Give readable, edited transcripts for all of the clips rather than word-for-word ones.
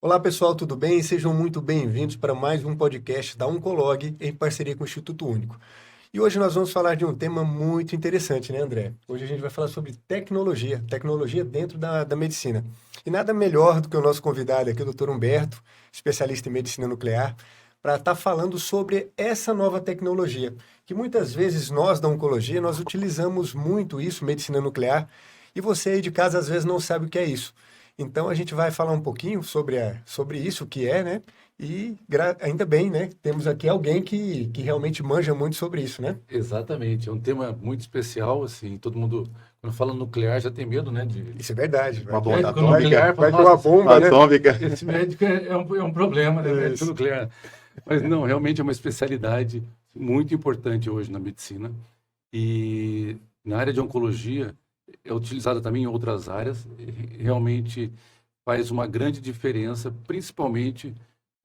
Olá pessoal, tudo bem? Sejam muito bem-vindos para mais um podcast da Oncolog em parceria com o Instituto Único. E hoje nós vamos falar de um tema muito interessante, né, André? Hoje a gente vai falar sobre tecnologia, tecnologia dentro da medicina. E nada melhor do que o nosso convidado aqui, o Dr. Humberto, especialista em medicina nuclear, para estar falando sobre essa nova tecnologia, que muitas vezes nós da oncologia, nós utilizamos muito isso, medicina nuclear, e você aí de casa às vezes não sabe o que é isso. Então a gente vai falar um pouquinho sobre isso, o que é, né? E ainda bem, né? Temos aqui alguém que realmente manja muito sobre isso, né? Exatamente, é um tema muito especial, assim, todo mundo, quando fala nuclear, já tem medo, né, de Isso é verdade. Uma bomba médico atômica. nuclear, fala, Vai ter uma nossa, bomba, né? Atômica. esse médico é um problema, né, médico Isso. nuclear. Mas não, realmente é uma especialidade muito importante hoje na medicina e na área de oncologia é utilizada também em outras áreas, e realmente faz uma grande diferença, principalmente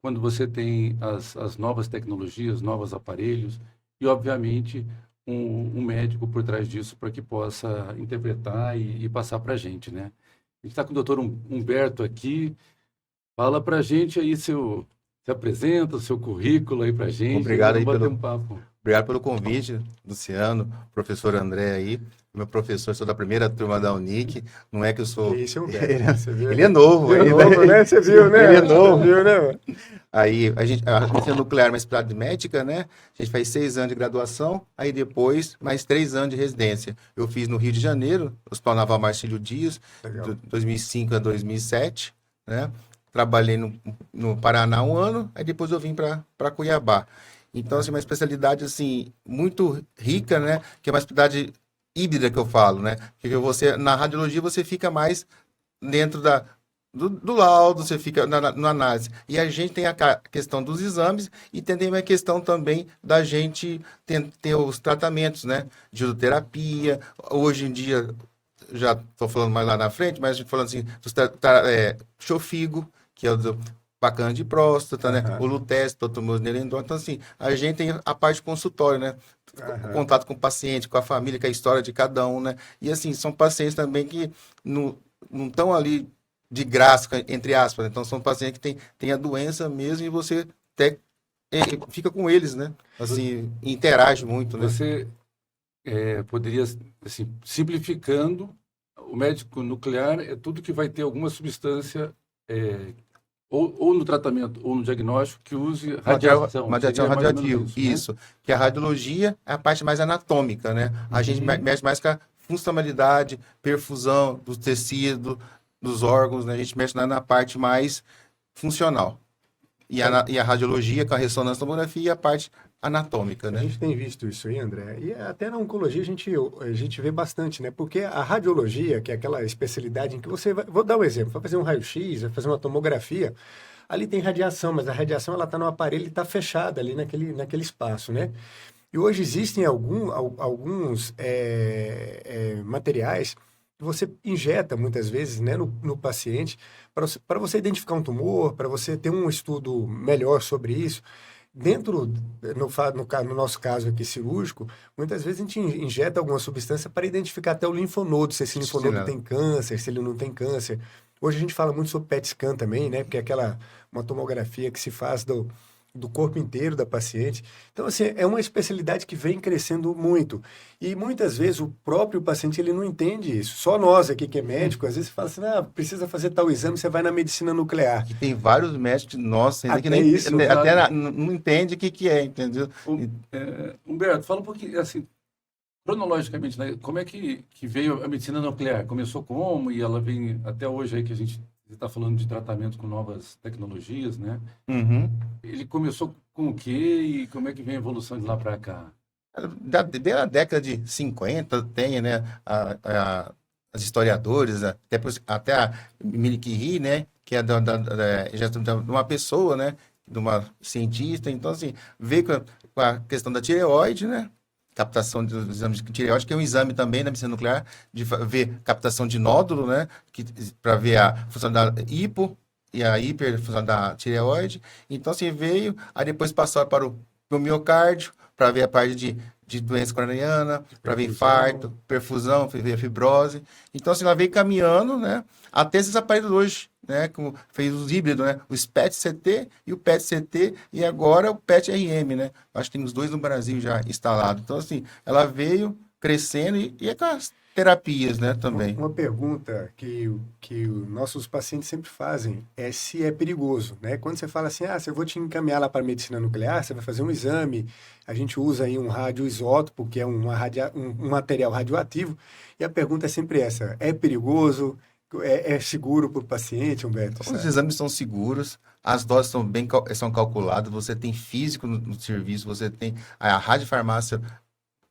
quando você tem as novas tecnologias, novos aparelhos e, obviamente, um médico por trás disso para que possa interpretar e passar para a gente, né? A gente está com o doutor Humberto aqui. Fala para a gente aí se apresenta, o seu currículo aí para a gente. Obrigado Vamos aí bater pelo, um papo. obrigado pelo convite, Luciano, professor André aí. Meu professor, sou da primeira turma da Unic. Não é que eu sou. Que isso, Humberto. Você viu, Ele né? é novo Ele é ainda. novo, né? Você viu, né? Ele é novo. Você viu, né, mano? Aí a medicina nuclear é uma especialidade médica, né? A gente faz 6 anos de graduação, aí depois mais 3 anos de residência. Eu fiz no Rio de Janeiro, Hospital Naval Marcílio Dias, Legal. de 2005 a 2007, né? Trabalhei no Paraná um ano, aí depois eu vim para Cuiabá. Então, assim, uma especialidade, assim, muito rica, né? Que é uma especialidade híbrida que eu falo, né? Porque você, na radiologia, você fica mais dentro do laudo, você fica na análise. E a gente tem a questão dos exames e tem também a questão também da gente ter os tratamentos, né? De terapia. Hoje em dia, já estou falando mais lá na frente, mas a gente falando assim, chofigo, que é o do bacana de próstata, né? Aham. O Lutece, totomosilendron. Então, assim, a gente tem a parte consultório, né? O Aham. contato com o paciente, com a família, com a história de cada um, né? E, assim, são pacientes também que não estão ali de graça, entre aspas, né? Então, são pacientes que têm a doença mesmo e você até fica com eles, né? Assim, interage muito, né? Você poderia, assim, simplificando, o médico nuclear é tudo que vai ter alguma substância, ou no tratamento ou no diagnóstico, que use radiação. Radiação Seria mais ou menos radioativa, isso, né? isso. Que a radiologia é a parte mais anatômica, né? A gente mexe mais com a funcionalidade, perfusão dos tecidos, dos órgãos, né? A gente mexe na parte mais funcional. E a radiologia com a ressonância tomografia e a parte anatômica, A né? gente tem visto isso aí, André. E até na oncologia a gente vê bastante, né? Porque a radiologia, que é aquela especialidade em que você vai. Vou dar um exemplo: vai fazer um raio-x, vai fazer uma tomografia. Ali tem radiação, mas a radiação ela está no aparelho e está fechada ali naquele espaço, né? E hoje existem alguns materiais que você injeta muitas vezes, né, no paciente para você identificar um tumor, para você ter um estudo melhor sobre isso. Dentro, no nosso caso aqui cirúrgico, muitas vezes a gente injeta alguma substância para identificar até o linfonodo, se esse Sim, linfonodo né? tem câncer, se ele não tem câncer. Hoje a gente fala muito sobre PET scan também, né? Porque é uma tomografia que se faz do corpo inteiro da paciente. Então, assim, é uma especialidade que vem crescendo muito. E muitas vezes o próprio paciente ele não entende isso. Só nós aqui que é médico, às vezes fala assim, precisa fazer tal exame, você vai na medicina nuclear. Que tem vários médicos, nossa, ainda que Até isso, até sabe? não entende o que é, entendeu? Humberto, fala um pouquinho, assim, cronologicamente, né? Como é que veio a medicina nuclear? Começou como e ela vem até hoje aí que a gente está falando de tratamento com novas tecnologias, né? Uhum. Ele começou com o quê e como é que vem a evolução de lá para cá? Desde a década de 50 tem, né, as historiadores, até a Mili Curie, né, que é de uma pessoa, né, de uma cientista. Então, assim, veio com a questão da tireoide, né, captação dos exames de tireoide, que é um exame também na medicina nuclear, de ver captação de nódulo, né, para ver a função da hipo e a hiperfunção da tireoide. Então, assim, veio, aí depois passou para o miocárdio, para ver a parte de de doença coronariana, para ver infarto, perfusão, ver fibrose. Então, assim, ela veio caminhando, né? Até esses aparelhos hoje, né? Como fez os híbridos, né? O SPET-CT e o PET-CT e agora o PET-RM, né? Acho que tem os dois no Brasil já instalados. Então, assim, ela veio crescendo e é com as terapias, né? Também. Uma pergunta que os nossos pacientes sempre fazem é se é perigoso, né? Quando você fala assim, se eu vou te encaminhar lá para a medicina nuclear, você vai fazer um exame, a gente usa aí um radioisótopo, que é um material radioativo, e a pergunta é sempre essa, é perigoso? É seguro para o paciente, Humberto? Os Sabe? exames são seguros, as doses são calculadas, você tem físico no serviço, você tem a radiofarmácia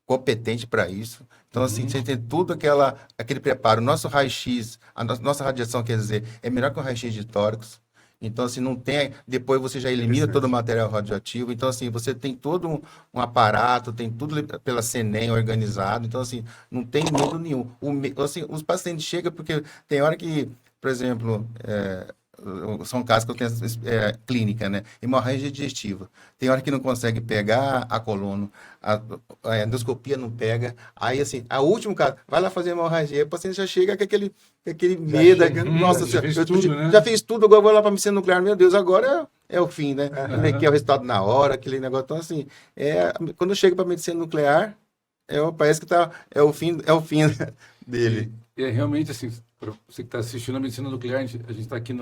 competente para isso. Então, assim, você tem tudo aquele preparo. Nosso raio-x, nossa radiação, quer dizer, é melhor que o raio-x de tórax. Então, assim, não tem... Depois você já elimina todo o material radioativo. Então, assim, você tem todo um aparato, tem tudo pela CENEM organizado. Então, assim, não tem medo nenhum. Assim, os pacientes chegam porque tem hora que, por exemplo... são casos que eu tenho clínica, né? Hemorragia digestiva. Tem hora que não consegue pegar a coluna, a endoscopia não pega. Aí, assim, a último caso, vai lá fazer hemorragia, o paciente já chega com aquele medo. Nossa, já fez tudo, né? já fiz tudo, agora vou lá para a medicina nuclear. Meu Deus, agora é o fim, né? Que é o resultado na hora, aquele negócio. Então, assim, quando chega para a medicina nuclear, parece que é o fim dele. É realmente assim, para você que está assistindo a medicina nuclear, a gente está aqui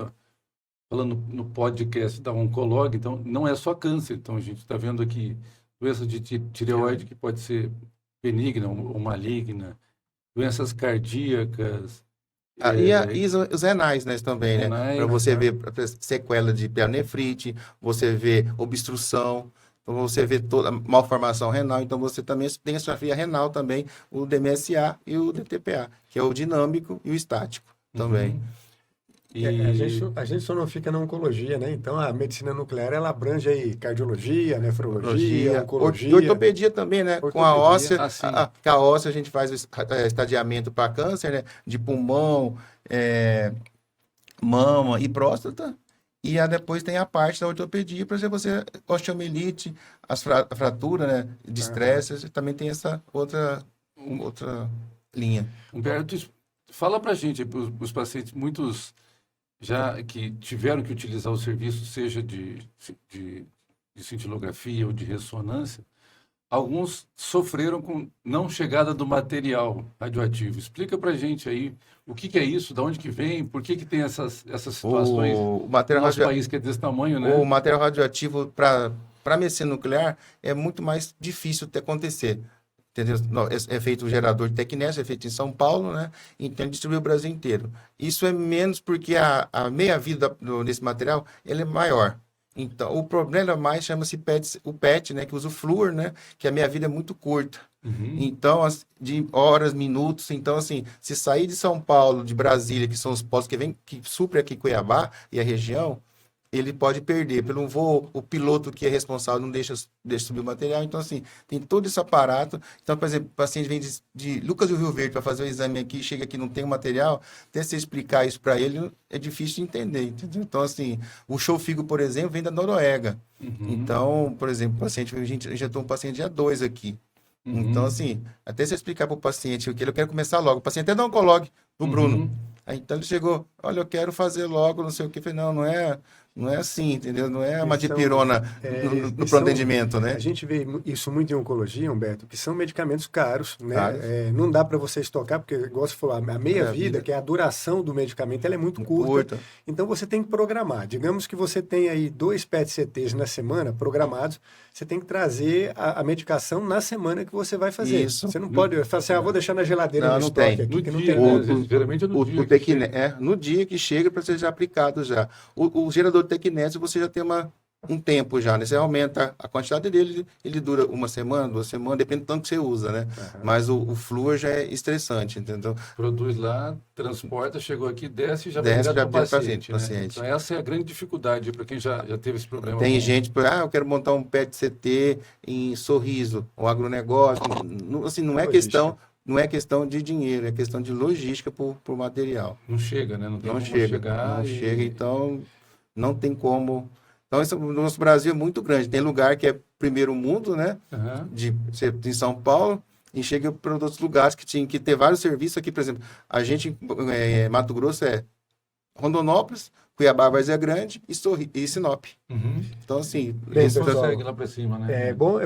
falando no podcast da Oncolog, então não é só câncer. Então a gente está vendo aqui doença de tireoide que pode ser benigna ou maligna, doenças cardíacas. E os renais, né, também, né? Para você ver sequela de pielonefrite, você vê obstrução, você vê toda a malformação renal, então você também tem a estrofia renal também, o DMSA e o DTPA, que é o dinâmico e o estático também. E A gente só não fica na oncologia, né? Então a medicina nuclear ela abrange aí cardiologia, nefrologia, oncologia. E ortopedia também, né? Com a óssea, que a óssea a gente faz o estadiamento para câncer, né? De pulmão, mama e próstata. E depois tem a parte da ortopedia para você osteomielite, a fratura, né? De estresse, também tem essa outra linha. Humberto, fala para a gente, os pacientes, muitos já que tiveram que utilizar o serviço, seja de cintilografia ou de ressonância, alguns sofreram com não chegada do material radioativo. Explica para a gente aí o que é isso, de onde que vem, por que tem essas situações o material no nosso país que é desse tamanho, né? O material radioativo para a medicina nuclear é muito mais difícil de acontecer. Entendeu? É feito o gerador de Tecnes, é feito em São Paulo, né? Então ele distribui o Brasil inteiro. Isso é menos porque a meia-vida desse material ele é maior. Então, o problema mais chama-se o PET, né? Que usa o flúor, né? Que a meia-vida é muito curta. Então, de horas, minutos. Então, assim, se sair de São Paulo, de Brasília, que são os postos que suprem aqui Cuiabá e a região, ele pode perder pelo voo, o piloto que é responsável não deixa subir o material. Então, assim, tem todo esse aparato. Então, por exemplo, o paciente vem de Lucas do Rio Verde para fazer o exame aqui, chega aqui não tem o material, até você explicar isso para ele é difícil de entender, entendeu? Então, assim, o Xofigo, por exemplo, vem da Noruega. Então, por exemplo, o paciente, a gente injetou um paciente dia 2 aqui. Então, assim, até você explicar para o paciente o que eu quero começar logo. O paciente é da Oncolog, do Bruno. Aí, então, ele chegou, olha, eu quero fazer logo, não sei o que. Eu falei, não é assim, entendeu? Não é uma dipirona no pré-atendimento, né? A gente vê isso muito em oncologia, Humberto, que são medicamentos caros, né? Caros. Não dá para você estocar, porque, igual você falou, a meia-vida, que é a duração do medicamento, ela é muito curta. Então, você tem que programar. Digamos que você tem aí 2 PET-CTs na semana programados, você tem que trazer a medicação na semana que você vai fazer. Isso. Você não pode falar assim, vou deixar na geladeira Não, no não estoque tem. aqui, No que não dia, tem. né? Geralmente é no dia. No dia que chega para ser já aplicado já. O gerador de Tecnes, você já tem um tempo já, né? Você aumenta a quantidade dele, ele dura 1 semana, 2 semanas, depende do tanto que você usa, né? Mas o flúor já é estressante, entendeu? Produz lá, transporta, chegou aqui, desce e já Desce, vai já direto para o vira paciente, paciente. Então essa é a grande dificuldade para quem já teve esse problema. Tem gente, eu quero montar um PET-CT em Sorriso, um agronegócio. Assim, não é questão de dinheiro, é questão de logística por material. Não chega, né? Não tem Não como chega, chegar. não chega, então não tem como. Então, o nosso Brasil é muito grande. Tem lugar que é primeiro mundo, né? Aham. De ser em São Paulo, e chega para outros lugares que tinha que ter vários serviços aqui, por exemplo, a gente, Mato Grosso é Rondonópolis, Cuiabá, Várzea Grande e Sinop. Uhum. Então, assim, Bem, esse pessoal, Consegue lá para cima, né? É bom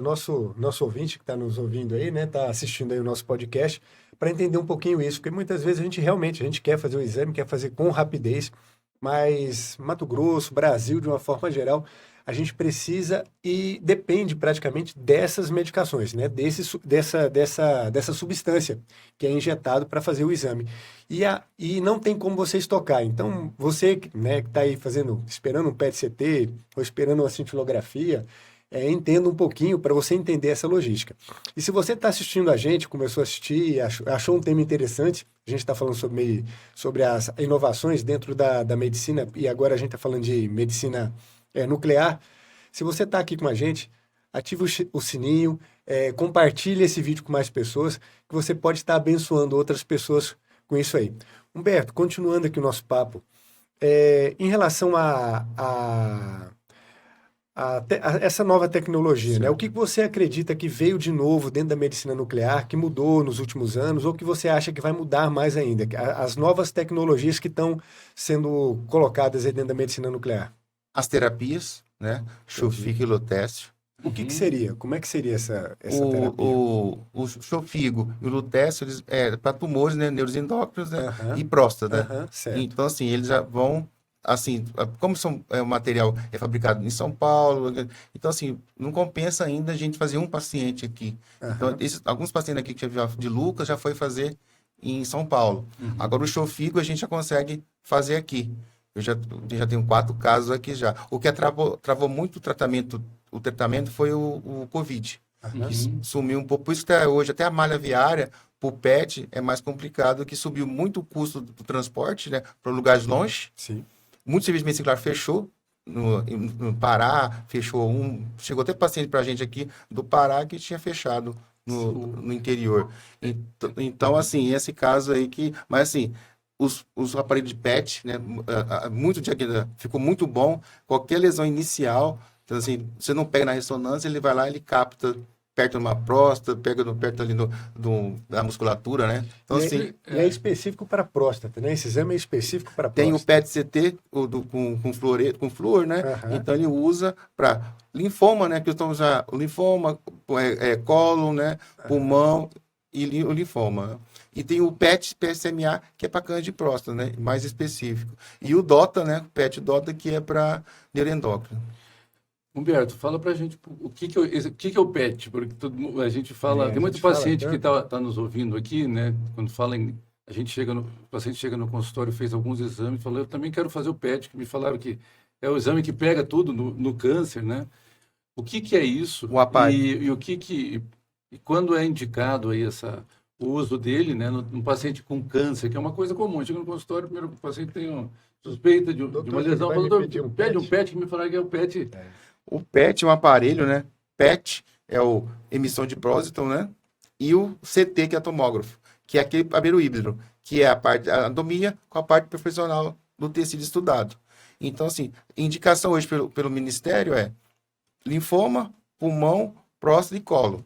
nosso ouvinte que está nos ouvindo aí, né, está assistindo aí o nosso podcast, para entender um pouquinho isso, porque muitas vezes a gente quer fazer o exame, quer fazer com rapidez, mas Mato Grosso, Brasil, de uma forma geral, a gente precisa e depende praticamente dessas medicações, né, dessa substância que é injetado para fazer o exame. E não tem como você estocar. Então, você, né, que está aí esperando um PET-CT ou esperando uma cintilografia, entenda um pouquinho para você entender essa logística. E se você está assistindo a gente, começou a assistir, achou um tema interessante, a gente está falando sobre as inovações dentro da medicina, e agora a gente está falando de medicina nuclear. Se você está aqui com a gente, ative o sininho, compartilhe esse vídeo com mais pessoas, que você pode estar abençoando outras pessoas com isso aí. Humberto, continuando aqui o nosso papo, em relação a essa nova tecnologia, né? O que você acredita que veio de novo dentro da medicina nuclear, que mudou nos últimos anos, ou que você acha que vai mudar mais ainda? As novas tecnologias que estão sendo colocadas aí dentro da medicina nuclear. as terapias, né? Xofigo e lutécio. O que seria? Como é que seria essa terapia? O xofigo e o lutécio, eles para tumores, né? Neuroendócrinos, né? Aham. E próstata. Aham, certo. Então, assim, eles já vão, assim, como o material é fabricado em São Paulo, então, assim, não compensa ainda a gente fazer um paciente aqui. Então, Aham. alguns pacientes aqui que de Lucas já foi fazer em São Paulo. Agora, o xofigo a gente já consegue fazer aqui. Eu já tenho 4 casos aqui já. O que travou muito o tratamento foi o Covid, Aham. que sumiu um pouco. Por isso que hoje até a malha viária, para o PET, é mais complicado, que subiu muito o custo do transporte, né, para lugares longe. Sim. Muito serviço medicamentar fechou, no Pará, fechou chegou até paciente para a gente aqui do Pará que tinha fechado no interior. Então, assim, esse caso aí mas assim, os aparelhos de PET, né, ficou muito bom, qualquer lesão inicial, então assim, você não pega na ressonância, ele vai lá, ele capta perto de uma próstata, perto ali da musculatura, né? Então, assim, É específico para a próstata, né? Esse exame é específico para a tem o próstata. PET-CT com flúor, né? Aham. Então ele usa para linfoma, né? Que estamos já o linfoma, cólon, né? Pulmão e o linfoma. E tem o PET-PSMA, que é para câncer de próstata, né? Mais específico. E o DOTA, né? O PET-DOTA, que é para neuroendócrino. Humberto, fala pra gente o que é o PET, porque a gente fala, tem muito paciente que tá nos ouvindo aqui, né? Quando fala o paciente chega no consultório, fez alguns exames, falou, eu também quero fazer o PET, que me falaram que é o exame que pega tudo no câncer, né? O que é isso? O aparelho. E quando é indicado aí o uso dele, né, no paciente com câncer, que é uma coisa comum. Chega no consultório, primeiro o paciente tem suspeita de uma lesão, vai me pedir um pede um PET? PET, que me falaram que é o PET. O PET é um aparelho, né? PET é o emissão de próstata, né? E o CT, que é tomógrafo, que é aquele aparelho híbrido, que é a parte da anatomia com a parte profissional do tecido estudado. Então, assim, indicação hoje pelo Ministério é linfoma, pulmão, próstata e colo.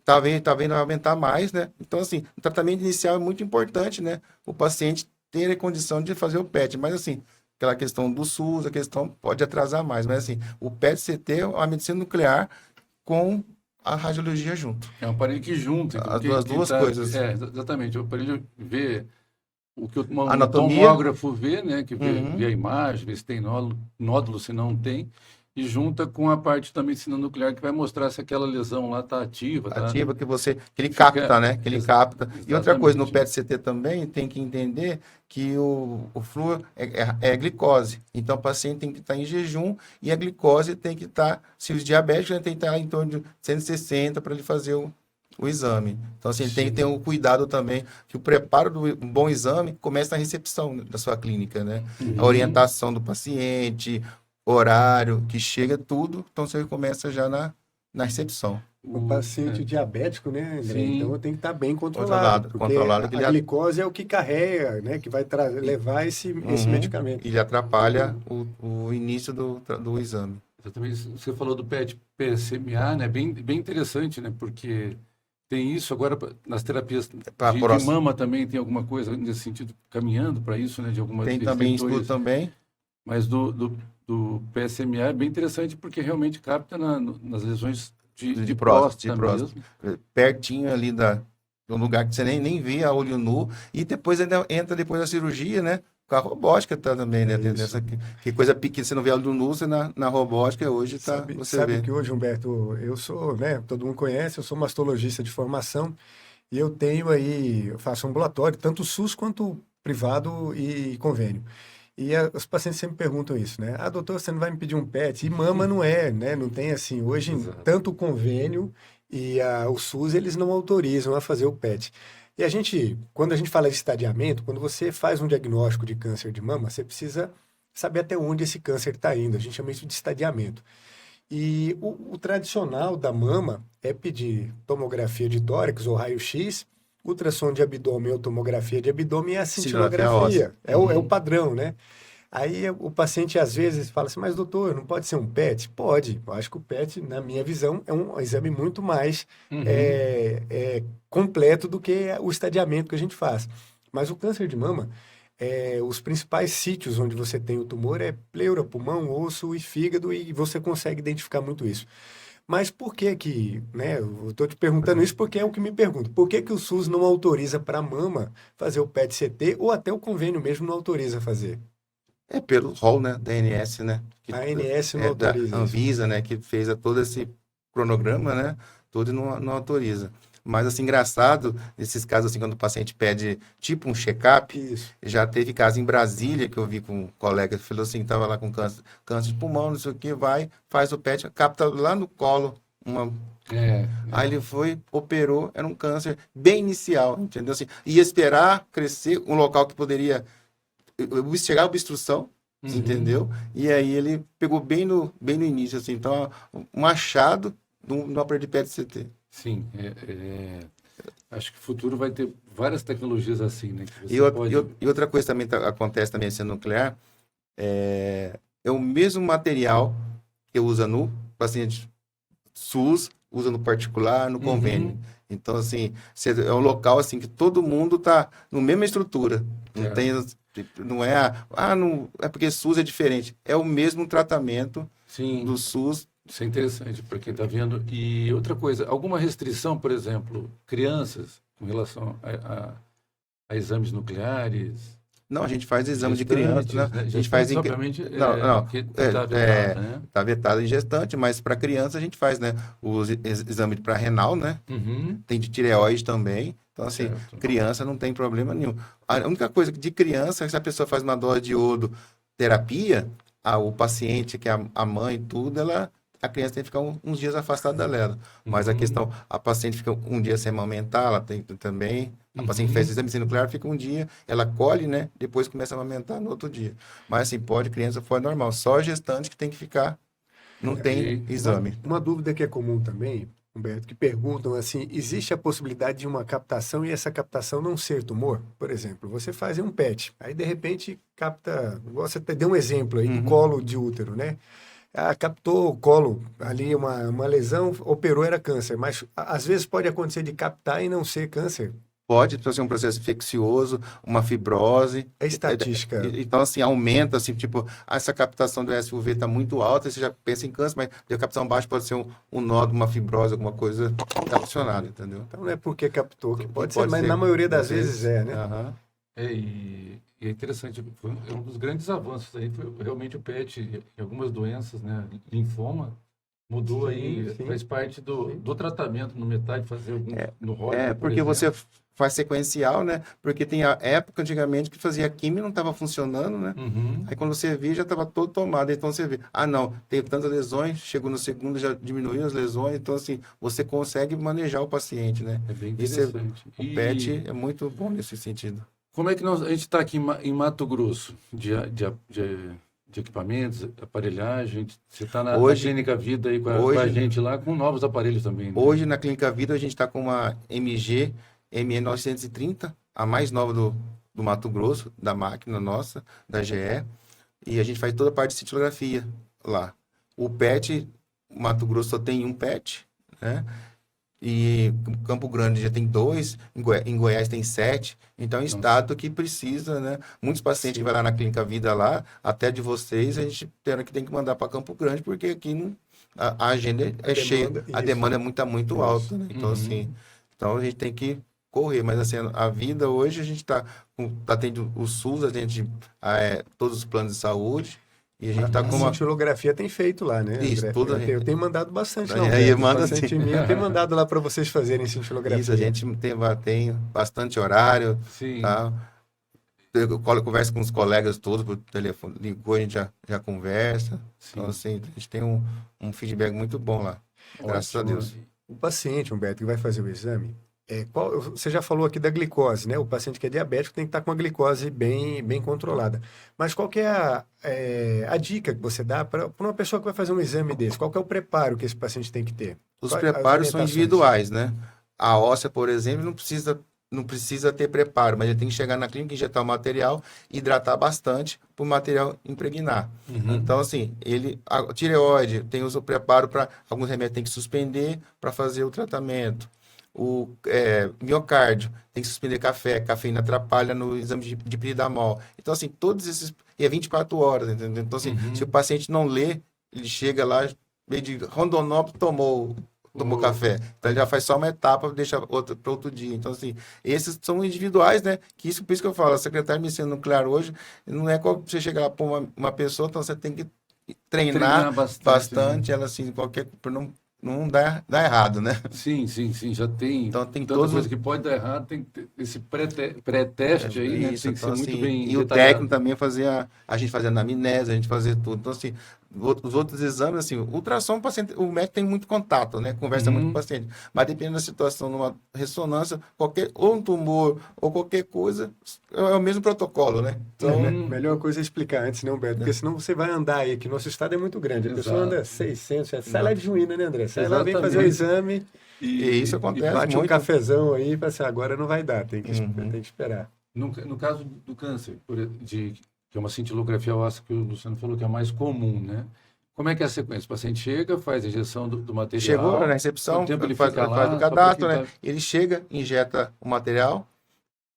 Tá vendo aumentar mais, né? Então, assim, o tratamento inicial é muito importante, né? O paciente ter a condição de fazer o PET, mas, assim, aquela questão do SUS, a questão pode atrasar mais, mas assim, o PET-CT é a medicina nuclear com a radiologia junto. É um aparelho que junta. As duas coisas. Exatamente. O aparelho vê o que o Anatomia. tomógrafo vê, né? Que vê a imagem, vê se tem nódulo, se não tem. E junta com a parte da medicina nuclear que vai mostrar se aquela lesão lá está ativa. Ativa, que ele capta, né? Que ele capta. E outra coisa, no Exatamente. PET-CT também tem que entender que o flúor é glicose. Então, o paciente tem que estar em jejum e a glicose tem que estar, se os diabéticos, né, tem que estar em torno de 160 para ele fazer o exame. Então, assim, ele tem que ter um cuidado também, que o preparo do um bom exame começa na recepção da sua clínica, né? A orientação do paciente, horário, que chega tudo, então você começa já na recepção. O paciente diabético, né, André? Sim. Então tem que estar bem controlado. Porque Controlado, a glicose é o que carrega, né? Que vai levar esse medicamento. Ele atrapalha o início do exame. Exatamente. Você falou do PET PSMA, né? Bem interessante, né? Porque tem isso agora nas terapias Pra de próxima. mama também tem alguma coisa nesse sentido, caminhando para isso, né? De algumas Tem também estudo receptores. também. Mas do PSMA é bem interessante porque realmente capta nas lesões de próstata mesmo. Pertinho ali do lugar que você nem vê a olho nu. E depois ainda entra depois da cirurgia, né? Com a robótica tá também, né? Tem Isso. que coisa pequena, você não vê a olho nu, você na robótica hoje tá, você Sabe vê. que hoje, Humberto, eu sou, né, todo mundo conhece, eu sou mastologista de formação e eu tenho aí, eu faço ambulatório, tanto SUS quanto privado e convênio. E os pacientes sempre perguntam isso, né? Ah, doutor, você não vai me pedir um PET? E mama não é, né? Não tem assim. Hoje, Exato. tanto o convênio e o SUS, eles não autorizam a fazer o PET. E a gente, quando a gente fala de estadiamento, quando você faz um diagnóstico de câncer de mama, você precisa saber até onde esse câncer está indo. A gente chama isso de estadiamento. E o tradicional da mama é pedir tomografia de tórax ou raio-x, ultrassom de abdômen ou tomografia de abdômen e a Cintilografia óssea. cintilografia. É o padrão, né? Aí o paciente às vezes fala assim, mas doutor, não pode ser um PET? Pode. Eu acho que o PET, na minha visão, é um exame muito mais completo do que o estadiamento que a gente faz. Mas o câncer de mama, os principais sítios onde você tem o tumor é pleura, pulmão, osso e fígado, e você consegue identificar muito isso. Mas por que que, né, eu estou te perguntando isso porque é o que me pergunto, por que que o SUS não autoriza para mama fazer o PET-CT ou até o convênio mesmo não autoriza fazer? É pelo rol, né, da ANS, né? A ANS não Da autoriza isso. Anvisa, né, que fez todo esse cronograma, né? Todo e não autoriza. Mas, assim, engraçado, nesses casos, assim, quando o paciente pede, tipo, um check-up, Isso. já teve caso em Brasília, que eu vi com um colega, que falou assim, estava lá com câncer de pulmão, não sei o que, vai, faz o PET, capta lá no colo uma... Aí ele foi, operou, era um câncer bem inicial, entendeu? Assim, ia esperar crescer um local que poderia chegar à obstrução, entendeu? E aí ele pegou bem no início, assim, então, um achado no aparelho de PET-CT. Sim, acho que o futuro vai ter várias tecnologias assim, né? Que E, você pode... e outra coisa também acontece também sendo nuclear, é o mesmo material que usa no paciente SUS, usa no particular, no convênio. Então, assim, é um local assim que todo mundo está na mesma estrutura. Não tem, não é, não, é porque SUS é diferente. É o mesmo tratamento Sim. do SUS. Isso é interessante para quem está vendo. E outra coisa, alguma restrição, por exemplo, crianças com relação a exames nucleares? Não, a gente faz exame de criança, né? A gente faz em... obviamente, Não, está vetado, né? Tá vetado em gestante, mas para criança a gente faz, né? Os exames para renal, né? Tem de tireoide também. Então, assim, Certo. criança não tem problema nenhum. A única coisa de criança é que se a pessoa faz uma dose de iodo terapia, o paciente, que é a mãe e tudo, a criança tem que ficar uns dias afastada dela. Mas a questão, a paciente fica um dia sem amamentar, ela tem também. A paciente faz exame nuclear, fica um dia, ela colhe, né? Depois começa a amamentar no outro dia. Mas assim, criança fora normal. Só gestante que tem que ficar, não tem exame. Uma dúvida que é comum também, Humberto, que perguntam assim, existe a possibilidade de uma captação e essa captação não ser tumor? Por exemplo, você faz um PET, aí de repente capta, você deu um exemplo aí do colo de útero, né? Captou o colo ali, uma lesão, operou, era câncer, mas às vezes pode acontecer de captar e não ser câncer. Pode ser um processo infeccioso, uma fibrose. É estatística. Então, assim, aumenta, assim, tipo, essa captação do SUV está muito alta, você já pensa em câncer, mas a captação baixa pode ser um nódulo, uma fibrose, alguma coisa relacionada, entendeu? Então não é porque captou que pode ser, mas na maioria das vezes é, né? E é interessante, um dos grandes avanços aí foi realmente o PET em algumas doenças, né? Linfoma, mudou aí, faz parte do tratamento no metade, fazer no Hodgkin, porque você faz sequencial, né? Porque tem a época antigamente que fazia químio e não estava funcionando, né? Aí quando você via, já estava todo tomado. Então você vê, não, teve tantas lesões, chegou no segundo, já diminuiu as lesões. Então, assim, você consegue manejar o paciente, né? É bem interessante. O PET é muito bom nesse sentido. Como é que a gente está aqui em Mato Grosso, de equipamentos, aparelhagem? Você está na Clínica Vida aí com a gente lá, com novos aparelhos também, né? Hoje, na Clínica Vida, a gente está com uma MG ME930, a mais nova do Mato Grosso, da máquina nossa, da GE, e a gente faz toda a parte de cintilografia lá. O PET, Mato Grosso só tem um PET, né? E Campo Grande já tem 2, em Goiás tem 7. Então, é um estado que precisa, né? Muitos pacientes Sim. que vai lá na Clínica Vida lá, até de vocês, a gente tem que mandar para Campo Grande, porque aqui não, a agenda A é cheia, demanda, a isso. demanda é muito Isso. alta, né? Então, Uhum. assim, então a gente tem que correr. Mas, assim, a vida hoje, a gente tá tendo o SUS, a gente, todos os planos de saúde, e a gente tá A com uma... cintilografia tem feito lá, né, Isso, André? tudo Eu tenho mandado bastante, não, aí Beto. manda assim. Paciente minha, eu tenho mandado lá para vocês fazerem cintilografia. Isso, a gente tem bastante horário, Sim, tá? Eu converso com os colegas todos por telefone, ligou, a gente já conversa. Então, sim. assim, a gente tem um feedback muito bom lá, graças a Ótimo. Deus. O paciente, Humberto, que vai fazer o exame, você já falou aqui da glicose, né? O paciente que é diabético tem que estar com a glicose bem controlada. Mas qual que é a dica que você dá para uma pessoa que vai fazer um exame desse? Qual que é o preparo que esse paciente tem que ter? Os As preparos são orientações? individuais, né? A óssea, por exemplo, não precisa ter preparo, mas ele tem que chegar na clínica, injetar o material, hidratar bastante para o material impregnar. Uhum. Então, assim, a tireoide tem o preparo para alguns remédios tem que suspender para fazer o tratamento. O miocárdio tem que suspender café, cafeína atrapalha no exame de piridamol. Então, assim, todos esses. E é 24 horas, entendeu? Então, assim, se o paciente não lê, ele chega lá, meio de Rondonópolis, tomou café. Então ele já faz só uma etapa, deixa outra para outro dia. Então, assim, esses são individuais, né? Por isso que eu falo, a secretária de medicina nuclear hoje não é como você chegar lá para uma pessoa, então você tem que treinar bastante né? ela assim, para não dar errado, né? Sim, sim, sim, já tem Então tem tanta todos coisa que pode dar errado, tem que ter esse pré-teste aí, né? isso, Tem que então, ser muito assim, bem e o detalhado. técnico também fazia, a gente fazia anamnese, a gente fazia tudo. Então, assim, os outros exames, assim, ultrassom, o médico tem muito contato, né? Conversa muito com o Uhum. paciente. Mas dependendo da situação, numa ressonância, ou um tumor, ou qualquer coisa, é o mesmo protocolo, né? Então, Uhum. Melhor coisa é explicar antes, né, Humberto? Porque senão você vai andar aí, que nosso estado é muito grande. A pessoa anda Exato. 600, 700, sai lá de Juína, né, André? Sai lá, vem fazer o Exatamente. exame e isso e acontece bate um muito. cafezão aí e fala assim, agora não vai dar, tem que Uhum. esperar. No caso do câncer, que é uma cintilografia óssea que o Luciano falou que é a mais comum, né? Como é que é a sequência? O paciente chega, faz a injeção do material. Chegou na recepção, Quanto tempo ele faz fica o lá? cadastro, né? Ele chega, injeta o material,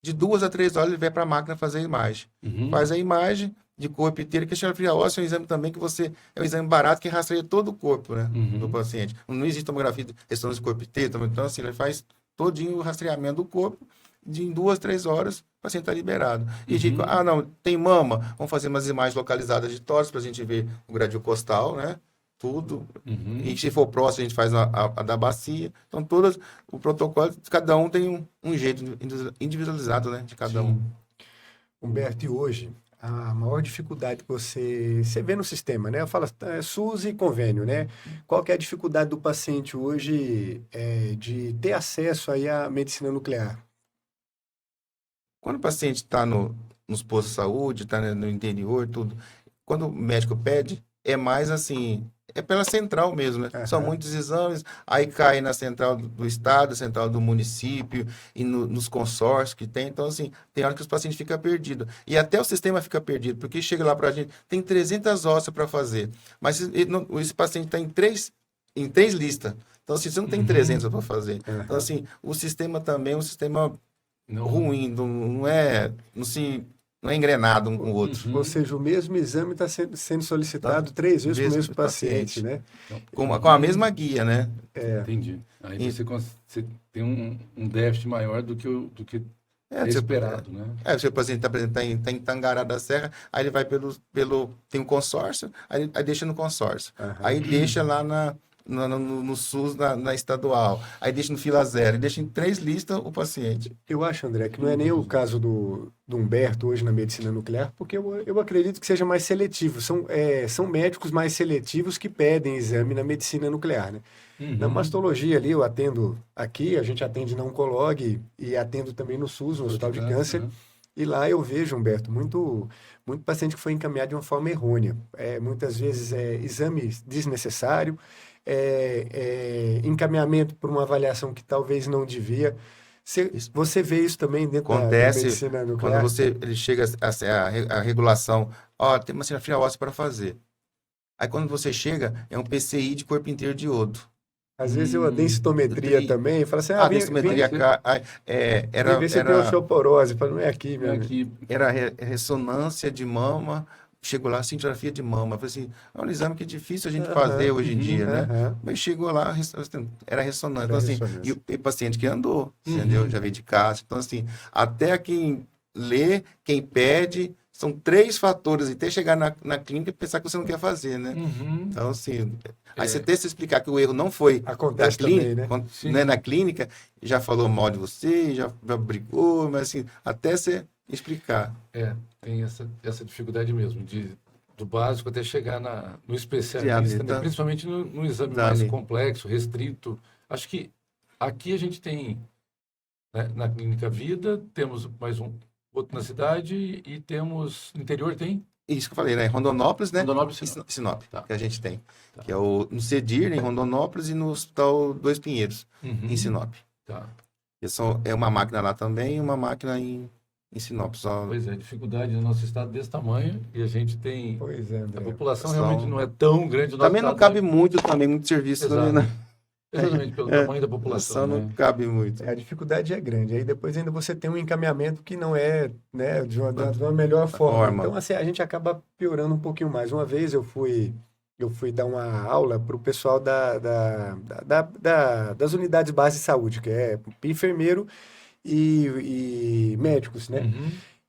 de 2 a 3 horas ele vai para a máquina fazer a imagem. Uhum. Faz a imagem de corpo inteiro, que a cintilografia óssea é um exame também que é um exame barato que rastreia todo o corpo, né, do paciente. Não existe tomografia de ressonância do corpo inteiro, então assim, ele faz todinho o rastreamento do corpo, em 2, 3 horas, o paciente está liberado. E digo, não, tem mama, vamos fazer umas imagens localizadas de tórax para a gente ver o gradil costal, né, tudo. Uhum. E se for próximo, a gente faz a da bacia. Então, o protocolo, cada um tem um jeito individualizado, né, de cada um. Humberto, e hoje, a maior dificuldade que você vê no sistema, né? Eu falo, SUS e convênio, né? Qual que é a dificuldade do paciente hoje de ter acesso aí à medicina nuclear? Quando o paciente está nos postos de saúde, está no interior, tudo, quando o médico pede, é mais assim, é pela central mesmo, né? São Aham. muitos exames, aí cai na central do estado, central do município e nos consórcios que tem. Então, assim, tem hora que os pacientes ficam perdidos. E até o sistema fica perdido, porque chega lá para a gente, tem 300 ósseas para fazer, mas esse paciente está em três listas. Então, assim, você não tem 300 para fazer. Então, assim, o sistema também é um sistema Não. ruim, não é engrenado um com o outro. Ou seja, o mesmo exame está sendo solicitado 3 vezes para o Vezes mesmo pro paciente, né? Com a mesma guia, né? Entendi. Aí E- você tem um déficit maior do que É, é você- esperado, né? Se o paciente está em Tangará da Serra, aí ele vai tem um consórcio, aí deixa no consórcio. Aham. Aí deixa lá no SUS, na estadual. Aí deixa no fila zero. E deixa em 3 listas o paciente. Eu acho, André, que não é nem o caso do Humberto hoje na medicina nuclear, porque eu acredito que seja mais seletivo. São médicos mais seletivos que pedem exame na medicina nuclear, né? Na mastologia ali, eu atendo aqui, a gente atende na Oncolog e atendo também no SUS, no Hospital de Câncer. Né? E lá eu vejo, Humberto, muito paciente que foi encaminhado de uma forma errônea. Muitas vezes exame desnecessário, encaminhamento por uma avaliação que talvez não devia. Você vê isso também dentro da Acontece medicina quando nuclear? ele chega a regulação, ó, tem uma cirurgia óssea para fazer. Aí quando você chega, é um PCI de corpo inteiro de iodo. Às vezes eu densitometria também, fala assim, Densitometria, vem ver se eu tenho osteoporose. Fala, não é aqui, meu amigo. Aqui, era ressonância de mama, chegou lá, cintilografia de mama. Eu falei assim, é um exame que é difícil a gente fazer hoje em dia, né? Mas chegou lá, era ressonância. Então, assim, e paciente que andou, entendeu? Já veio de casa. Então, assim, até quem lê, quem pede, são 3 fatores, até chegar na clínica e pensar que você não quer fazer, né? Então, assim, aí você tem que explicar que o erro não foi acontece da clínica, também, né? quando, né, na clínica, já falou mal de você, já brigou, mas assim, até você explicar. Tem essa dificuldade mesmo, do básico até chegar no especialista, né? Principalmente no exame mais complexo, restrito. Acho que aqui a gente tem, né, na Clínica Vida, temos mais outro na cidade e temos no interior tem? Isso que eu falei, né? Rondonópolis, né? Rondonópolis e Sinop, que a gente tem. Que é no CEDIR, né? Em Rondonópolis e no Hospital Dois Pinheiros, em Sinop. É uma máquina lá também e uma máquina em Sinop. Pois é, a dificuldade no nosso estado desse tamanho e a gente tem... Pois é, André. A população realmente não é tão grande. Também não cabe muito serviço. Também, né? Exatamente, pelo tamanho da população. Não cabe muito. A dificuldade é grande. Aí depois ainda você tem um encaminhamento que não é, né, de uma melhor forma. Então, assim, a gente acaba piorando um pouquinho mais. Uma vez eu fui dar uma aula para o pessoal das unidades básicas de saúde, que é enfermeiro e médicos, né?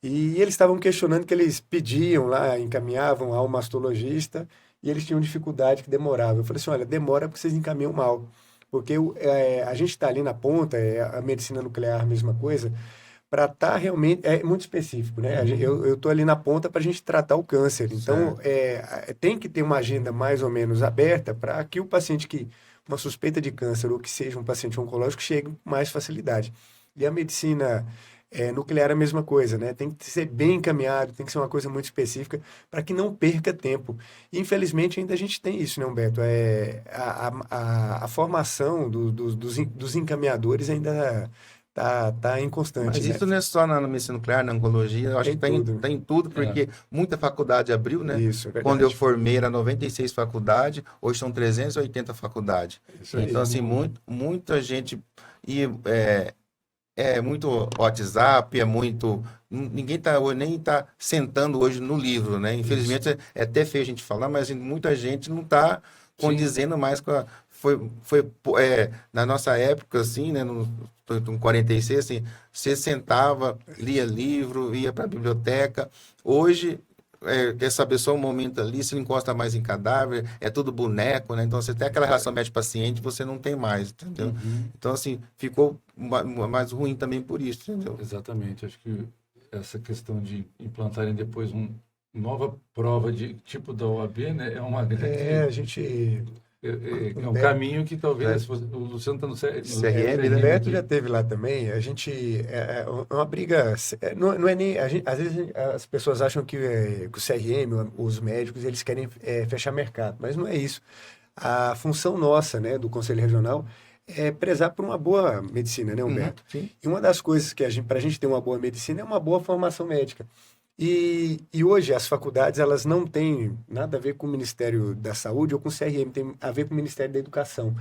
E eles estavam questionando que eles pediam lá, encaminhavam ao mastologista e eles tinham dificuldade que demorava. Eu falei assim, olha, demora porque vocês encaminham mal. Porque a gente está ali na ponta, a medicina nuclear, a mesma coisa, para estar realmente... É muito específico, né? Eu estou ali na ponta para a gente tratar o câncer. Então, tem que ter uma agenda mais ou menos aberta para que o paciente uma suspeita de câncer ou que seja um paciente oncológico chegue com mais facilidade. E a medicina nuclear é a mesma coisa, né? Tem que ser bem encaminhado, tem que ser uma coisa muito específica para que não perca tempo. E, infelizmente, ainda a gente tem isso, né, Humberto? A formação dos encaminhadores ainda tá inconstante. Mas isso não é só na medicina nuclear, na oncologia, eu acho que tá em tudo, porque muita faculdade abriu, né? Isso, é verdade. Quando eu formei, era 96 faculdades, hoje são 380 faculdades. Então, assim, muita gente... muito WhatsApp, ninguém nem está sentando hoje no livro, né? Infelizmente, é até feio a gente falar, mas muita gente não está condizendo mais com a... na nossa época, assim, né? No 46, assim, você sentava, lia livro, ia para a biblioteca. Hoje, quer saber só um momento ali, se não encosta mais em cadáver, é tudo boneco, né? Então, você tem aquela relação médico-paciente, você não tem mais, entendeu? Então, assim, ficou mais ruim também por isso, entendeu? Exatamente. Acho que essa questão de implantarem depois uma nova prova de tipo da OAB, né? É uma grande... a gente... É um caminho que talvez o Luciano está no CRM, né? O Beto já teve lá também. A gente é uma briga. Não é nem. Às vezes as pessoas acham que o CRM, os médicos, eles querem fechar mercado, mas não é isso. A função nossa, né, do Conselho Regional, é prezar por uma boa medicina, né, Humberto? Sim. E uma das coisas que para a gente ter uma boa medicina é uma boa formação médica. E hoje as faculdades, elas não têm nada a ver com o Ministério da Saúde ou com o CRM, tem a ver com o Ministério da Educação.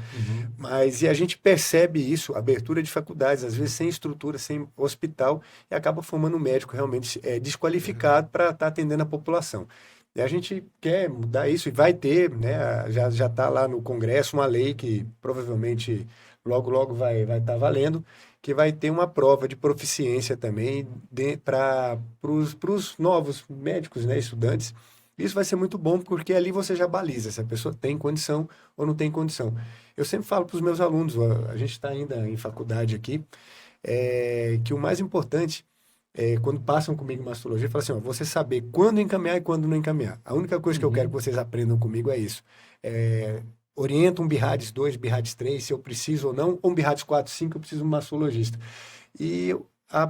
Mas a gente percebe isso, abertura de faculdades, às vezes sem estrutura, sem hospital, e acaba formando um médico realmente desqualificado para estar atendendo a população. E a gente quer mudar isso e vai ter, né? Já está lá no Congresso uma lei que provavelmente logo vai estar valendo, que vai ter uma prova de proficiência também para os novos médicos, né, estudantes. Isso vai ser muito bom, porque ali você já baliza se a pessoa tem condição ou não tem condição. Eu sempre falo para os meus alunos, a gente está ainda em faculdade aqui, que o mais importante quando passam comigo em mastologia, eu falo assim, você saber quando encaminhar e quando não encaminhar. A única coisa que eu quero que vocês aprendam comigo é isso. Orienta um BIRADS 2, BIRADS 3, se eu preciso ou não, ou um BIRADS 4, 5, eu preciso de um mastologista. E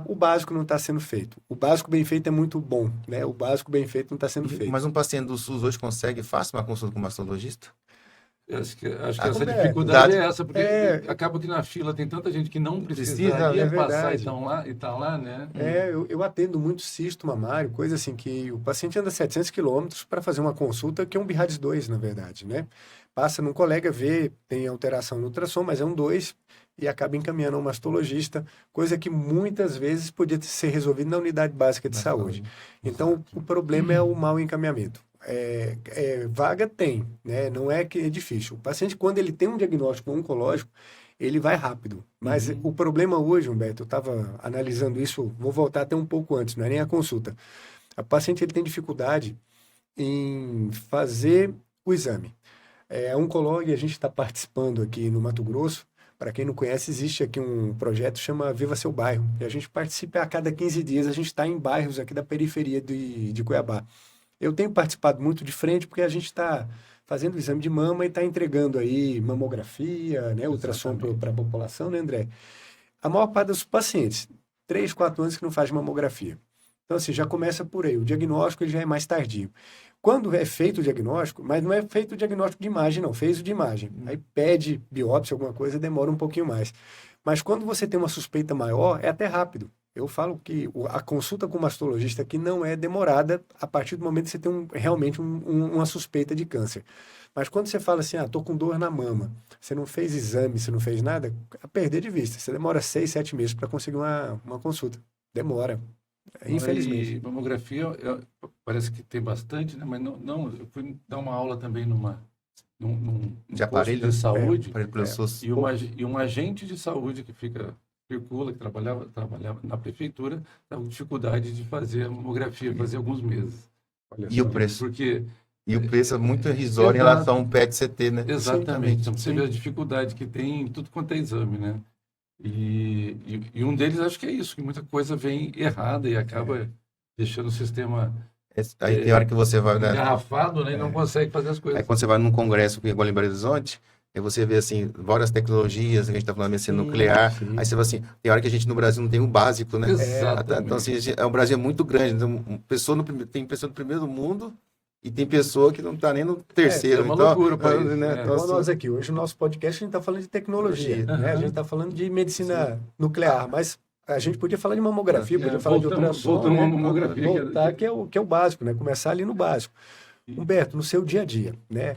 o básico não está sendo feito. O básico bem feito é muito bom, né? O básico bem feito não está sendo feito. Mas um paciente do SUS hoje consegue fácil uma consulta com um mastologista? Acho que essa Roberto, dificuldade exato. é essa, porque acaba que na fila tem tanta gente que não precisaria é passar verdade. e tá lá, né? Eu atendo muito cisto mamário, coisa assim que o paciente anda 700 quilômetros para fazer uma consulta, que é um BIRADS 2, na verdade, né? Passa num colega, vê, tem alteração no ultrassom, mas é um 2 e acaba encaminhando a um mastologista, coisa que muitas vezes podia ser resolvida na unidade básica de saúde. Então, o problema é o mau encaminhamento. Vaga tem, né? Não é que é difícil. O paciente, quando ele tem um diagnóstico oncológico, ele vai rápido. Mas o problema hoje, Humberto, eu estava analisando isso, vou voltar até um pouco antes, não é nem a consulta. O paciente ele tem dificuldade em fazer o exame. A Oncologue, a gente está participando aqui no Mato Grosso. Para quem não conhece, existe aqui um projeto que chama Viva Seu Bairro. E a gente participa a cada 15 dias, a gente está em bairros aqui da periferia de Cuiabá. Eu tenho participado muito de frente porque a gente está fazendo o exame de mama e está entregando aí mamografia, né, ultrassom para a população, né, André? A maior parte dos pacientes, 3, 4 anos que não faz mamografia. Então, assim, já começa por aí. O diagnóstico ele já é mais tardio. Quando é feito o diagnóstico, mas não é feito o diagnóstico de imagem, não, fez o de imagem. Aí pede biópsia, alguma coisa, demora um pouquinho mais. Mas quando você tem uma suspeita maior, é até rápido. Eu falo que a consulta com o mastologista aqui não é demorada a partir do momento que você tem realmente uma suspeita de câncer. Mas quando você fala assim, tô com dor na mama, você não fez exame, você não fez nada, a perder de vista. Você demora 6, 7 meses para conseguir uma consulta. Demora, infelizmente. E mamografia, parece que tem bastante, né? Mas não, eu fui dar uma aula também num De posto aparelho de saúde, e um agente de saúde que circula, que trabalhava na prefeitura, estava com dificuldade de fazer a mamografia, fazer alguns meses. E o preço? Porque E o preço é muito irrisório em relação a um PET-CT, né? exatamente. Então, você vê a dificuldade que tem em tudo quanto é exame, né? E um deles, acho que é isso, que muita coisa vem errada e acaba deixando o sistema Aí tem hora que você vai, né? engarrafado, né? E não consegue fazer as Aí coisas. quando você vai num congresso igual em Belo Horizonte, aí você vê, assim, várias tecnologias, a gente está falando de medicina nuclear, aí você vê assim, tem hora que a gente no Brasil não tem o básico, né? Exatamente. Então, assim, o Brasil é muito grande, então, tem pessoa no primeiro mundo e tem pessoa que não está nem no terceiro. É uma então, loucura o país, né? né? Então, Igual assim, nós aqui, hoje o nosso podcast a gente está falando de tecnologia, né? A gente está falando de medicina nuclear, mas a gente podia falar de mamografia, podia falar de ultrassom, voltando né? uma mamografia. Voltar, que é o básico, né? Começar ali no básico. Humberto, no seu dia a dia, né?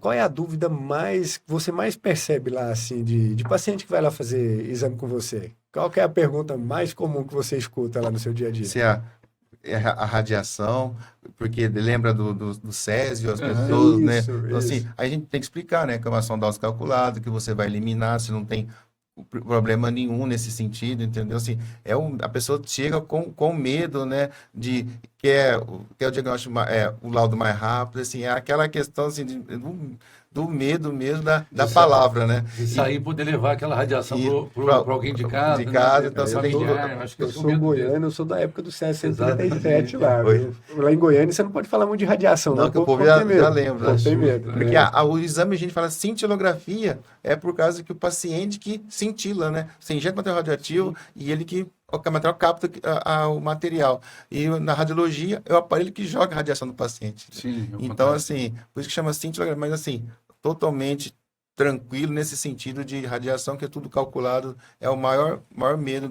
Qual é a dúvida que você mais percebe lá, assim, de paciente que vai lá fazer exame com você? Qual que é a pergunta mais comum que você escuta lá no seu dia a dia? se a radiação, porque lembra do Césio, as pessoas, né? Então, assim, aí a gente tem que explicar, né? Que é uma sonda calculada, que você vai eliminar, se não tem problema nenhum nesse sentido, entendeu? Assim, a pessoa chega com medo, né? De quer o diagnóstico, o laudo mais rápido, assim, é aquela questão assim, do medo mesmo da palavra, né? De sair e poder levar aquela radiação para alguém de casa. De casa, né? então você tem familiar, acho que Eu esse é o sou medo goiano, dele. eu sou da época do CS 137 lá. Oi. Lá em Goiânia você não pode falar muito de radiação, Não, não. que o povo tem já medo. lembra. O povo tem medo. Porque o exame, a gente fala cintilografia, é por causa que o paciente que cintila, né? Você injeta material radioativo e ele que o material capta o material. E na radiologia, é o aparelho que joga a radiação no paciente. Sim, Então, assim, por isso que chama cintilografia, mas assim, totalmente tranquilo nesse sentido de radiação, que é tudo calculado, é o maior medo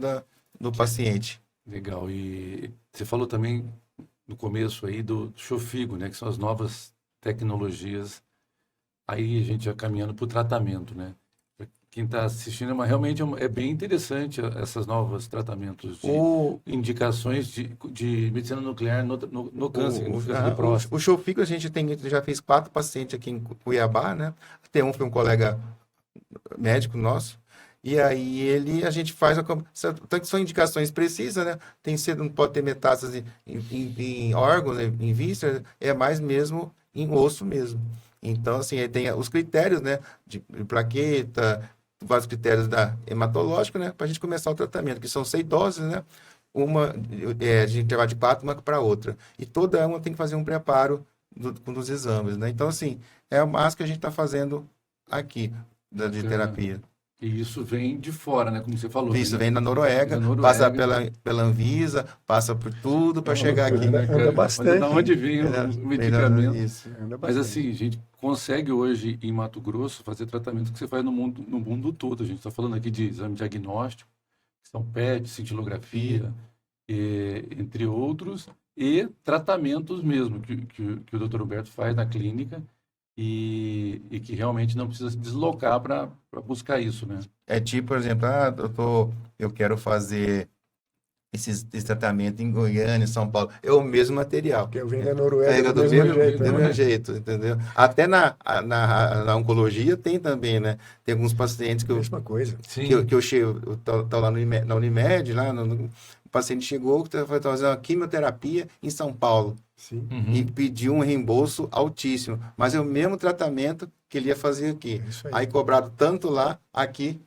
do paciente. Legal. E você falou também no começo aí do Xofigo, né? Que são as novas tecnologias. Aí a gente já caminhando para o tratamento, né? Pra quem está assistindo, realmente é bem interessante essas novos tratamentos de indicações de medicina nuclear no câncer, no câncer de próstata. O Xofigo a gente já fez 4 pacientes aqui em Cuiabá, né? Tem foi um colega médico nosso. E aí a gente faz tanto são indicações precisas, né? Não pode ter metástase em órgãos, né? Em vísceras, é mais mesmo em osso mesmo. Então, assim, aí tem os critérios, né? De plaqueta, vários critérios hematológico, né? Para a gente começar o tratamento, que são 6 doses, né? Uma de intervalo de 4, uma para outra. E toda uma tem que fazer um preparo dos exames, né? Então, assim, é o máximo que a gente está fazendo aqui de terapia. E isso vem de fora, né? Como você falou. Isso vem da Noruega, passa pela Anvisa, passa por tudo para chegar aqui. Anda bastante. Da onde vem o medicamento. Isso. Anda Mas bastante. assim, a gente consegue hoje em Mato Grosso fazer tratamento que você faz no mundo todo. A gente está falando aqui de exame diagnóstico, que são PET, cintilografia, entre outros, e tratamentos mesmo que o Dr. Humberto faz na clínica e que realmente não precisa se deslocar para buscar isso, né? É tipo, por exemplo, eu quero fazer esse tratamento em Goiânia, em São Paulo. É o mesmo material. Porque eu venho da Noruega Do jeito, mesmo né? jeito, entendeu? Até na oncologia tem também, né? Tem alguns pacientes que eu, Mesma coisa. Sim. que eu chego, eu tô lá na Unimed, lá, o paciente chegou, foi fazer uma quimioterapia em São Paulo Sim. e pediu um reembolso altíssimo, mas é o mesmo tratamento que ele ia fazer aqui. É isso aí. Aí cobrado tanto lá, aqui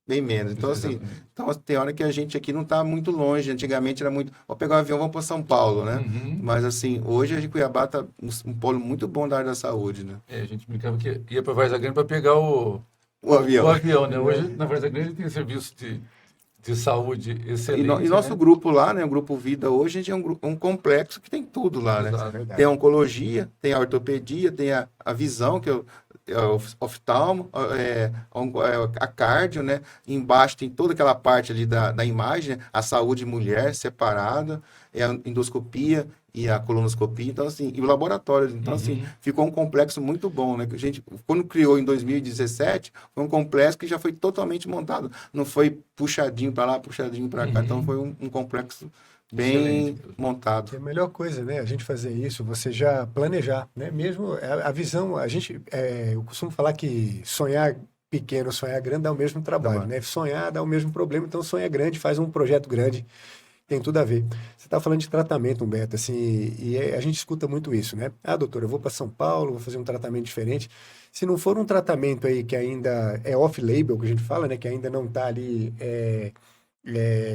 bem menos. Então, assim, Exatamente. tem hora que a gente aqui não está muito longe. Antigamente era muito, vou pegar um avião, vamos para São Paulo, né? Mas, assim, hoje a Cuiabá está um polo muito bom da área da saúde, né? A gente brincava que ia para Vargas Grande para pegar o avião. né? Hoje, na Vargas Grande, tem serviço de saúde excelente. E nosso né? grupo lá, né? O Grupo Vida hoje, a gente é um complexo que tem tudo lá, né? Exato. Verdade. Tem a oncologia, tem a ortopedia, tem a visão, que é o oftalmo, a cardio, né? Embaixo tem toda aquela parte ali da imagem, né? A saúde mulher separada, a endoscopia e a colonoscopia, então assim, e o laboratório. Então, assim, ficou um complexo muito bom, né? Que a gente, quando criou em 2017, foi um complexo que já foi totalmente montado. Não foi puxadinho para lá, puxadinho para cá. Então, foi um complexo bem montado. É a melhor coisa, né? A gente fazer isso, você já planejar, né? Mesmo a visão, eu costumo falar que sonhar pequeno, sonhar grande dá o mesmo trabalho, né? Sonhar dá o mesmo problema, então sonha grande, faz um projeto grande, tem tudo a ver. Você está falando de tratamento, Humberto, assim, a gente escuta muito isso, né? Ah, doutor, eu vou para São Paulo, vou fazer um tratamento diferente. Se não for um tratamento aí que ainda é off-label, que a gente fala, né? Que ainda não está ali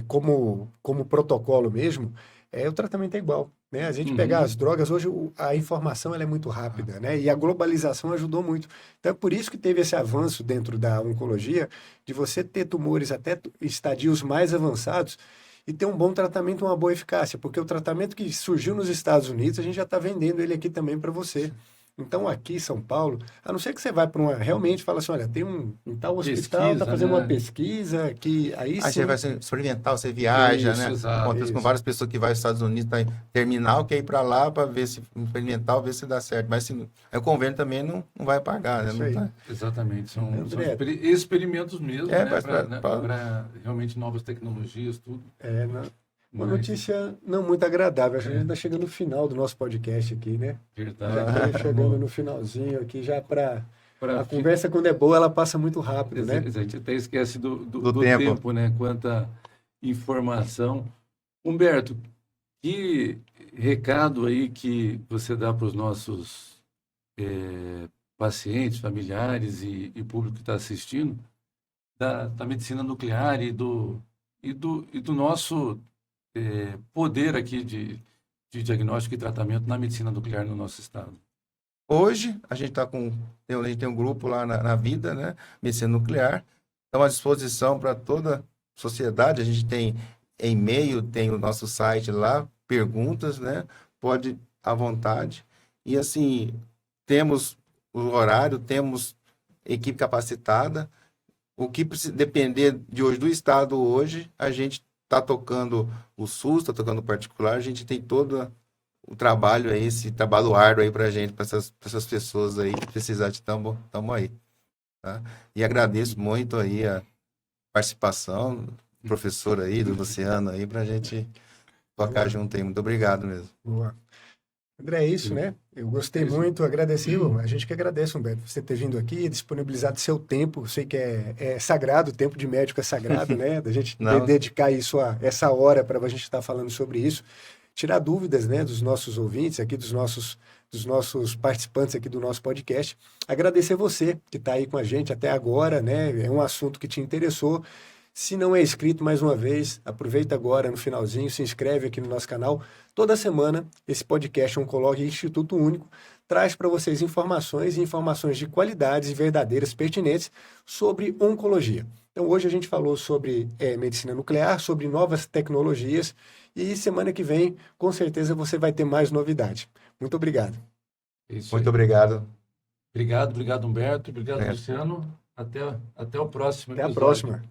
como protocolo mesmo, o tratamento é igual, né? A gente pegar as drogas, hoje a informação ela é muito rápida, né? E a globalização ajudou muito. Então é por isso que teve esse avanço dentro da oncologia, de você ter tumores até estadios mais avançados e ter um bom tratamento, uma boa eficácia, porque o tratamento que surgiu nos Estados Unidos, a gente já está vendendo ele aqui também para você. Então, aqui em São Paulo, a não ser que você vá para realmente fala assim, olha, tem um tal hospital, está fazendo uma pesquisa, que aí sim... você vai ser experimental, você viaja, Isso, né? exato, Acontece com várias pessoas que vai aos Estados Unidos, tá em terminal, quer ir para lá para ver se experimental, ver se dá certo. Mas se o convênio também não vai pagar, né? Isso Não aí. tá... Exatamente, são André, experimentos mesmo, né? pra- Para realmente novas tecnologias, tudo. Uma Mas, notícia não muito agradável. A gente está chegando no final do nosso podcast aqui, né? verdade. Já estamos chegando no finalzinho aqui, já para... Pra A conversa, quando é boa, ela passa muito rápido, né? A gente até esquece do tempo. tempo, né? Quanta informação. Humberto, que recado aí que você dá para os nossos pacientes, familiares e público que está assistindo da medicina nuclear e do nosso poder aqui de diagnóstico e tratamento na medicina nuclear no nosso estado? Hoje, a gente tem um grupo lá na Vida, né? Medicina Nuclear. Estão à disposição para toda a sociedade. A gente tem e-mail, tem o nosso site lá, perguntas, né? Pode à vontade. E assim, temos o horário, temos equipe capacitada. O que depender de hoje do Estado hoje, a gente está tocando o SUS, está tocando o particular, a gente tem todo o trabalho aí, esse trabalho árduo aí para a gente, para essas pessoas aí que precisar de estamos aí. Tá? E agradeço muito aí a participação do professor aí, do Luciano aí, para a gente tocar junto aí. Muito obrigado mesmo. Boa. André, é isso, né? Eu gostei muito, agradeci. A gente que agradece, Humberto, você ter vindo aqui, disponibilizado seu tempo. Eu sei que é sagrado, o tempo de médico é sagrado, né? Da gente dedicar isso essa hora para a gente estar falando sobre isso. Tirar dúvidas, né, dos nossos ouvintes aqui, dos nossos participantes aqui do nosso podcast. Agradecer você que está aí com a gente até agora, né? É um assunto que te interessou. Se não é inscrito, mais uma vez, aproveita agora no finalzinho, se inscreve aqui no nosso canal. Toda semana, esse podcast Oncologue Instituto Único traz para vocês informações de qualidades e verdadeiras pertinentes sobre oncologia. Então, hoje a gente falou sobre medicina nuclear, sobre novas tecnologias, e semana que vem, com certeza, você vai ter mais novidade. Muito obrigado. Isso Muito aí. obrigado. Obrigado, Humberto. Obrigado, Luciano. Até o próximo Até a episódio. próxima.